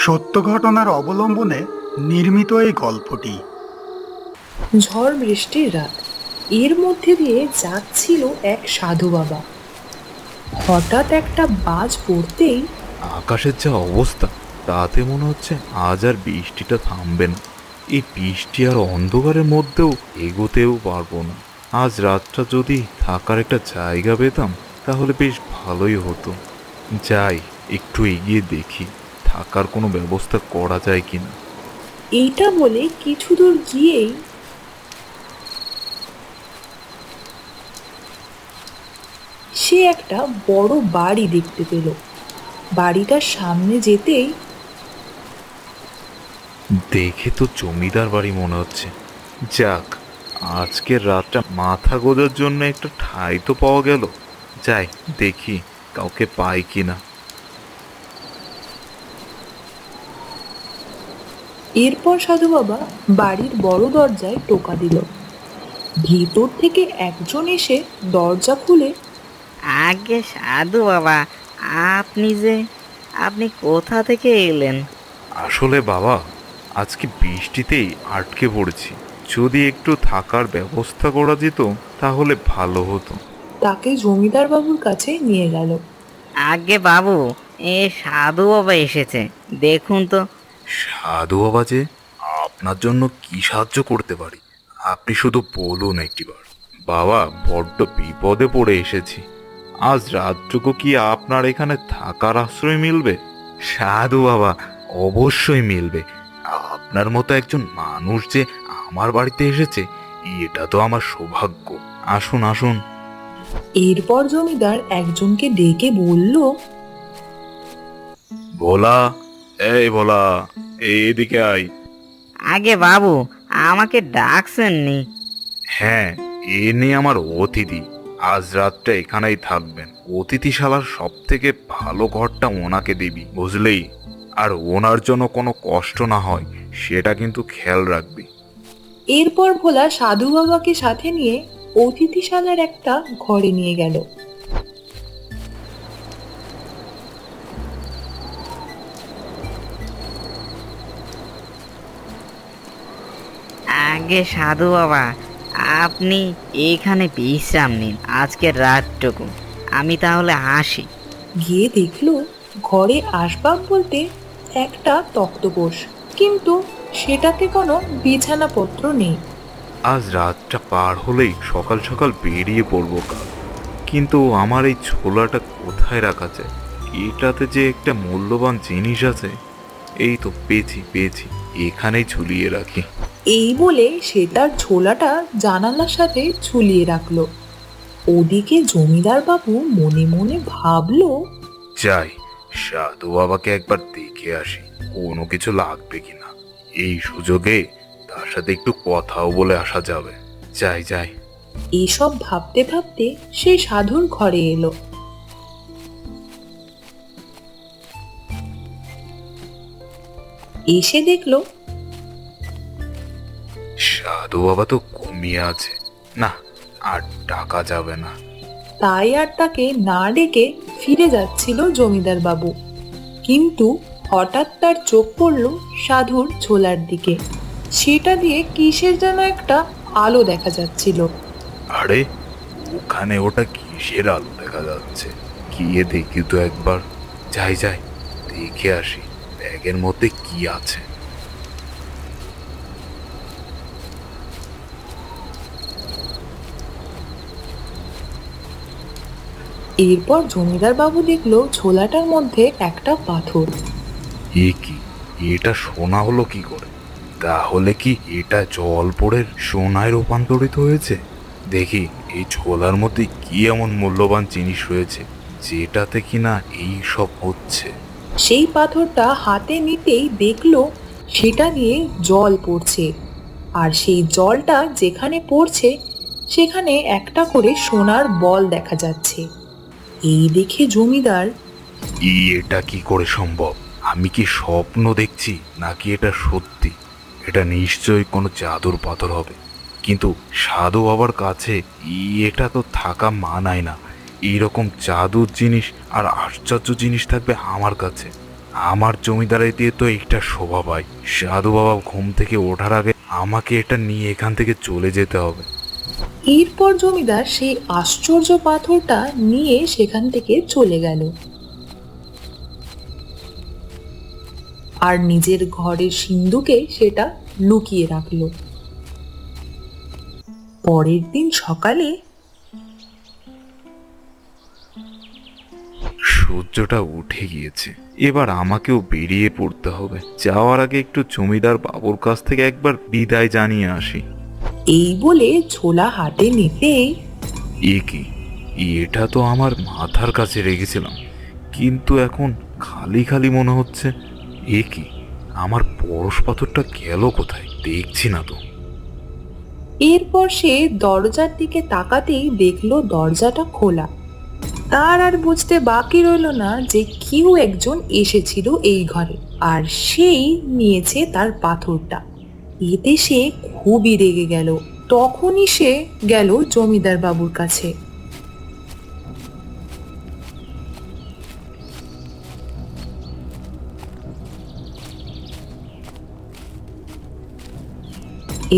সত্য ঘটনার অবলম্বনে নির্মিত এই গল্পটি। ঝড় বৃষ্টির রাত, এর মধ্যে দিয়ে যাচ্ছিল এক সাধু বাবা। হঠাৎ একটা বাজ পড়তেই আকাশের যা অবস্থা, তাতে মনে হচ্ছে আজ আর বৃষ্টিটা থামবে না। এই বৃষ্টি আর অন্ধকারের মধ্যেও এগোতেও পারবো না। আজ রাতটা যদি থাকার একটা জায়গা পেতাম তাহলে বেশ ভালোই হতো। যাই, একটু এগিয়ে দেখি থাকার কোনো ব্যবস্থা করা যায় কিনা। এইটা বলে কিছু দূর গিয়েই সে একটা বড় বাড়ি দেখতে পেল। বাড়িটার সামনে যেতেই দেখে তো জমিদার বাড়ি মনে হচ্ছে। যাক, আজকের রাতটা মাথা গোঁজার জন্য একটা ঠাঁই তো পাওয়া গেল। যাই দেখি কাউকে পাই কিনা। এরপর সাধু বাবা বাড়ির বড় দরজায় টোকা দিল। ভিতর থেকে একজন এসে দরজা খুলে আগে সাধু বাবা, আপনি যে আপনি কোথা থেকে এলেন? আসলে বাবা, আজকে বৃষ্টিতেই আটকে পড়েছি। যদি একটু থাকার ব্যবস্থা করা যেত তাহলে ভালো হতো। তাকে জমিদার বাবুর কাছে নিয়ে গেল। আগে বাবু, এ সাধু বাবা এসেছে, দেখুন তো। সাধু বাবা যে, আপনার জন্য কি সাহায্য করতে পারি আপনি শুধু বলুন একটিবার। বাবা, বড্ড বিপদে পড়ে এসেছি। আজ রাতটুকু কি আপনার এখানে থাকার আশ্রয় মিলবে? সাধু বাবা, অবশ্যই মিলবে। আপনার মতো একজন মানুষ যে আমার বাড়িতে এসেছে, এটা তো আমার সৌভাগ্য। আসুন আসুন। এরপর জমিদার একজনকে ডেকে বলল, ভোলা, এই ভোলা, এদিকে আয়। আগে বাবু, আমাকে ডাকছেন নি? হ্যাঁ, এ নিয়ে আমার অতিথি। আজ রাতটা এখানেই থাকবেন। অতিথিশালার সব থেকে ভালো ঘরটা ওনাকে দিবি, বুঝলেই? আর ওনার জন্য কোনো কষ্ট না হয় সেটা কিন্তু খেয়াল রাখবি। এরপর ভোলা সাধু বাবাকে সাথে নিয়ে অতিথিশালার একটা ঘরে নিয়ে গেল। আগে সাধু বাবা, আপনি এইখানে বিশ্রাম নিন আজকের রাতটুকু। আমি তাহলে আসি। গিয়ে দেখলো ঘরে আসবাব বলতে একটা তক্তপোষ, কিন্তু সেটাতে কোনো বিছানাপত্র নেই। আজ রাতটা পার হলেই সকাল সকাল বেরিয়ে পড়বো কাল। কিন্তু আমার এই ছোলাটা কোথায় রাখা যায়? এটাতে যে একটা মূল্যবান জিনিস আছে। এই তো পেয়েছি পেয়েছি, এখানেই ঝুলিয়ে রাখি। এই বলে সে তার ঝোলাটা জানালার সাথে ঝুলিয়ে রাখলো। ওদিকে জমিদার বাবু মনে মনে ভাবলো, যাই, সাধু বাবাকে একবার দেখে আসি কোনো কিছু লাগবে কিনা। এই সুযোগে তার সাথে একটু কথাও বলে আসা যাবে। যাই যাই। এইসব ভাবতে ভাবতে সে সাধুর ঘরে এলো। এসে দেখলো সাধু বাবা তো ঘুমিয়ে আছে। না, আর ডাকা যাবে না। তাই আর তাকে না ডেকে ফিরে যাচ্ছিল জমিদার বাবু। কিন্তু হঠাৎ তার চোখ পড়ল সাধুর ঝোলার দিকে। সেটা দিয়ে কিসের যেন একটা আলো দেখা যাচ্ছিল। আরে, ওখানে ওটা কিসের আলো দেখা যাচ্ছে? গিয়ে দেখি তো একবার। যাই যাই, দেখে আসি ব্যাগের মধ্যে কি আছে। এরপর জমিদার বাবু দেখলো ঝোলাটার মধ্যে একটা পাথর। এ কি? এটা সোনা হলো কি করে? তাহলে কি এটা জল পড়ে সোনায় রূপান্তরিত হয়েছে? দেখি এই ছোলার মধ্যে কি এমন মূল্যবান জিনিস রয়েছে যেটাতে কিনা এই সব হচ্ছে। সেই পাথরটা হাতে নিতেই দেখলো সেটা দিয়ে জল পড়ছে, আর সেই জলটা যেখানে পড়ছে সেখানে একটা করে সোনার বল দেখা যাচ্ছে। এই দেখে জমিদার এটা কি করে সম্ভব? আমি কি স্বপ্ন দেখছি নাকি এটা সত্যি? এটা নিশ্চয়ই কোনো জাদুর পাথর হবে। কিন্তু সাধু বাবার কাছে এটা তো থাকা মানায় না। এইরকম জাদুর জিনিস আর আশ্চর্য জিনিস থাকবে আমার কাছে। আমার জমিদারি দিয়ে তো একটা শোভা পাই। সাধু বাবা ঘুম থেকে ওঠার আগে আমাকে এটা নিয়ে এখান থেকে চলে যেতে হবে। এরপর জমিদার সেই আশ্চর্য পাথরটা নিয়ে সেখান থেকে চলে গেল আর নিজের ঘরের সিন্ধুকে সেটা লুকিয়ে রাখলো। পরের দিন সকালে সূর্যটা উঠে গিয়েছে, এবার আমাকেও বেরিয়ে পড়তে হবে। যাওয়ার আগে একটু জমিদার বাবুর কাছ থেকে একবার বিদায় জানিয়ে আসি। এই বলে ছোলা হাতে নিতেই এ কি, এটা তো আমার মাথার কাছে রেখেছিলাম, কিন্তু এখন খালি খালি মনে হচ্ছে। এ কি, আমার পরশ পাথরটা গেল কোথায়? দেখছি না তো। এরপর সে দরজার দিকে তাকাতেই দেখলো দরজাটা খোলা। তার আর বুঝতে বাকি রইল না যে কেউ একজন এসেছিল এই ঘরে, আর সেই নিয়েছে তার পাথরটা। এতে সে খুবই রেগে গেল। তখনই সে গেল জমিদার বাবুর কাছে।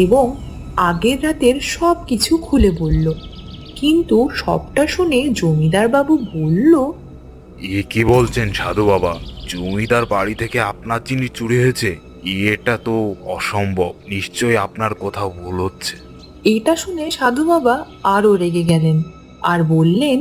এবং আগের রাতের সব কিছু খুলে বলল। কিন্তু সবটা শুনে জমিদার বাবু বলল, এ কি বলছেন সাধু বাবা? জমিদার বাড়ি থেকে আপনার জিনিস চুরি হয়েছে? এটা তো অসম্ভব, নিশ্চয়ই আপনার কোথাও ভুল হচ্ছে। এটা শুনে সাধু বাবা আরো রেগে গেলেন আর বললেন,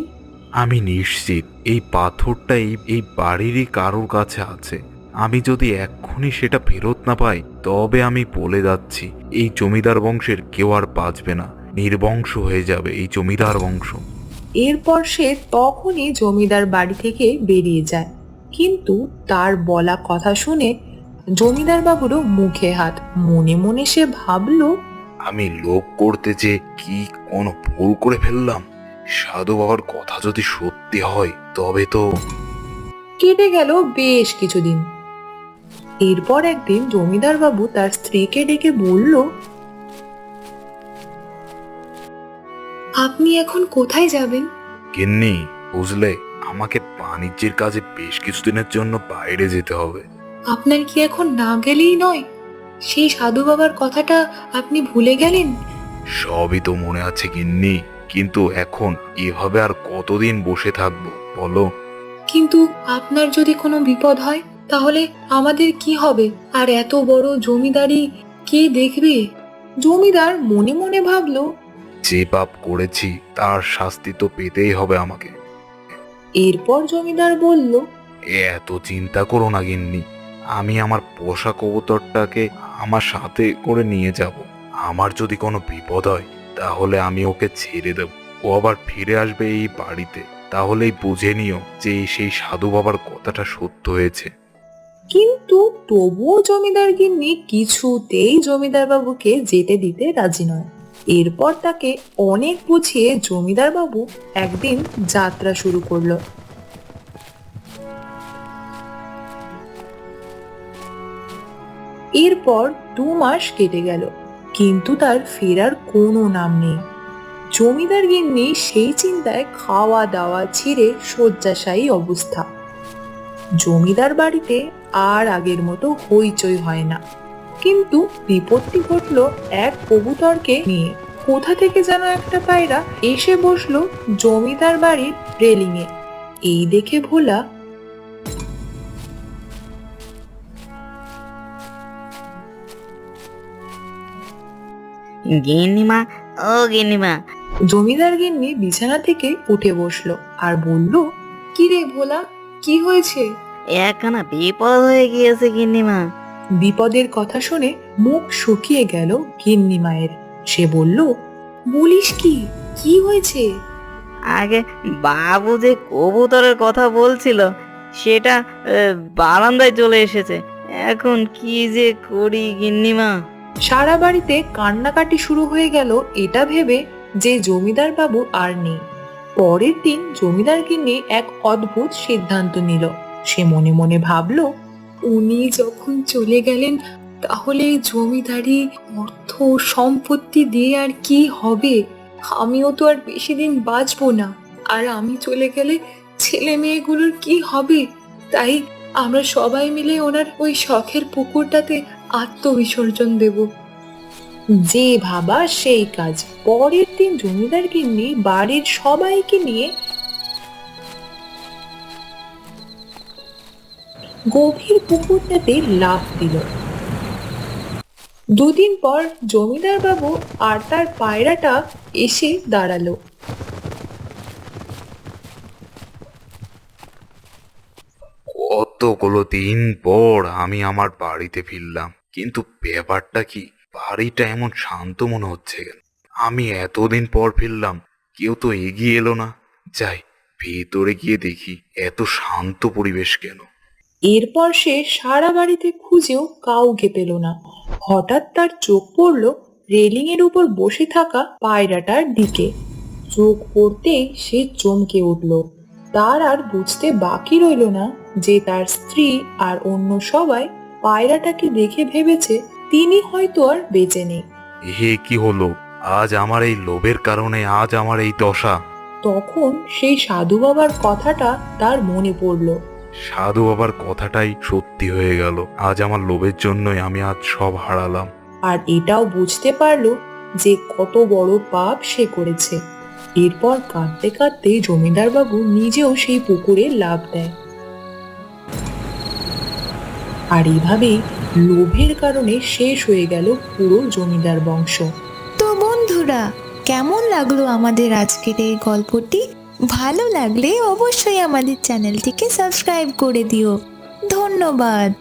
আমি নিশ্চিত এই পাথরটা এই বাড়িরই কারোর কাছে আছে। আমি যদি এক্ষুনি সেটা ফেরত না পাই, তবে আমি বলে যাচ্ছি এই জমিদার বংশের কেউ আর বাঁচবে না, নির্বংশ হয়ে যাবে এই জমিদার বংশ। এরপর সে তখনই জমিদার বাড়ি থেকে বেরিয়ে যায়। কিন্তু তার বলা কথা শুনে জমিদার বাবুরও মুখে হাত। মনে মনে সে ভাবল, আমি লোভ করতে যে কি কোনো ভুল করে ফেললাম? সাধু বাবার কথা যদি সত্যি হয় তবে তো। কেটে গেল বেশ কিছুদিন। এরপর একদিন জমিদার বাবু তার স্ত্রীকে ডেকে বলল, আপনি এখন কোথায় যাবেন? গিন্নি, বুঝলে, আমাকে বাণিজ্যের কাজে বেশ কিছুদিনের জন্য বাইরে যেতে হবে। আপনার কি এখন না গেলেই নয়? সেই সাধু বাবার কথাটা আপনি ভুলে গেলেন? সবই তো মনে আছে গিন্নি, কিন্তু এখন এভাবে আর কতদিন বসে থাকবো বলো? কিন্তু আপনার যদি কোনো বিপদ হয় তাহলে আমাদের কি হবে? আর এত বড় জমিদারি কে দেখবে? জমিদার মনে মনে ভাবলো। যে পাপ করেছি তার শাস্তি তো পেতেই হবে আমাকে। এরপর জমিদার বলল, এত চিন্তা করো না গিন্নি, আমি আমার পোষা কবুতরটাকে আমার সাথে করে নিয়ে যাব। আমার যদি কোনো বিপদ হয় তাহলে আমি ওকে ছেড়ে দেব, ও আবার ফিরে আসবে এই বাড়িতে। তাহলেই বুঝে নিও যে সেই সাধু বাবার কথাটা সত্য হয়েছে। কিন্তু তবুও জমিদার গিন্নি কিছুতেই জমিদার বাবুকে যেতে দিতে রাজি নয়। এরপর তাকে অনেক বুঝিয়ে জমিদার বাবু একদিন যাত্রা শুরু করলো। এরপর 2 মাস কেটে গেল, কিন্তু তার ফেরার কোনো নাম নেই। জমিদার গিন্নি সেই চিন্তায় খাওয়া দাওয়া ছেড়ে শয্যাশায়ী অবস্থা। জমিদার বাড়িতে আর আগের মতো হইচই হয় না। কিন্তু বিপত্তি ঘটলো এক কবুতরকে নিয়ে। কোথা থেকে যেন একটা পায়রা এসে বসলো জমিদার বাড়ির রেলিংয়ে। এই দেখে ভোলা গিন্নিমা, ও গিন্নিমা। জমিদার গিন্নি বিছানা থেকে উঠে বসলো আর বলল, কি রে ভোলা, কি হয়েছে? একখানা বিপদ হয়ে গিয়েছে গিন্নিমা। বিপদের কথা শুনে মুখ শুকিয়ে গেল গিন্নি মায়ের। সে বলল, বলিস কি, কি হয়েছে? আগে বাবু যে কবুতরের কথা বলছিল সেটা বারান্দায় চলে এসেছে। এখন কি যে করি গিন্নিমা? সারা বাড়িতে কান্নাকাটি শুরু হয়ে গেল এটা ভেবে যে জমিদার বাবু আর নেই। পরের দিন জমিদার গিন্নি এক অদ্ভুত সিদ্ধান্ত নিল। সে মনে মনে ভাবল, উনি যখন চলে গেলেন তাহলে জমিদারি অর্থ সম্পত্তি দিয়ে আর কি হবে? আমিও তো আর বেশি দিন বাঁচবো না, আর আমি চলে গেলে ছেলে মেয়েগুলোর কি হবে? তাই আমরা সবাই মিলে ওনার ওই শখের পুকুরটাতে আত্মবিসর্জন দেব। যে ভাবা সেই কাজ। পরের দিন জমিদার গিন্নি বাড়ির সবাইকে নিয়ে গভীর পুকুরটাতে লাফ দিল। দুদিন পর জমিদার বাবু আর তার পায়রাটা এসে দাঁড়ালো। কতগুলো দিন পর আমি আমার বাড়িতে ফিরলাম, কিন্তু ব্যাপারটা কি, বাড়িটা এমন শান্ত মনে হচ্ছে কেন? আমি এতদিন পর ফিরলাম, কেউ তো এগিয়ে এলো না। যাই, ভেতরে গিয়ে দেখি এত শান্ত পরিবেশ কেন। এরপর সে সারা বাড়িতে খুঁজেও কাউকে পেল না। হঠাৎ তার চোখ পড়ল রেলিং এর উপর বসে থাকা পায়রাটার দিকে। চোখ পড়তেই সে চমকে উঠল। তার আর বুঝতে বাকি রইল না যে তার স্ত্রী আর অন্য সবাই পায়রাটাকে দেখে ভেবেছে তিনি হয়তো আর বেঁচে নেই। এ কি হলো? আজ আমার এই লোভের কারণে আজ আমার এই দশা। তখন সেই সাধু বাবার কথাটা তার মনে পড়ল। সাধু বাবার কথাটাই সত্যি হয়ে গেল। আজ আমার লোভের জন্যই আমি আজ সব হারালাম। আর এটাও বুঝতে পারলো যে কত বড় পাপ সে করেছে। এরপর কাঁদতে কাঁদতে জমিদার বাবু নিজেও সেই পুকুরে লাফ দেয়। আর এভাবেই লোভের কারণে শেষ হয়ে গেল পুরো জমিদার বংশ। তো বন্ধুরা, কেমন লাগলো আমাদের আজকের এই গল্পটি? ভালো লাগলে অবশ্যই আমাদের চ্যানেলটিকে সাবস্ক্রাইব করে দিও। ধন্যবাদ।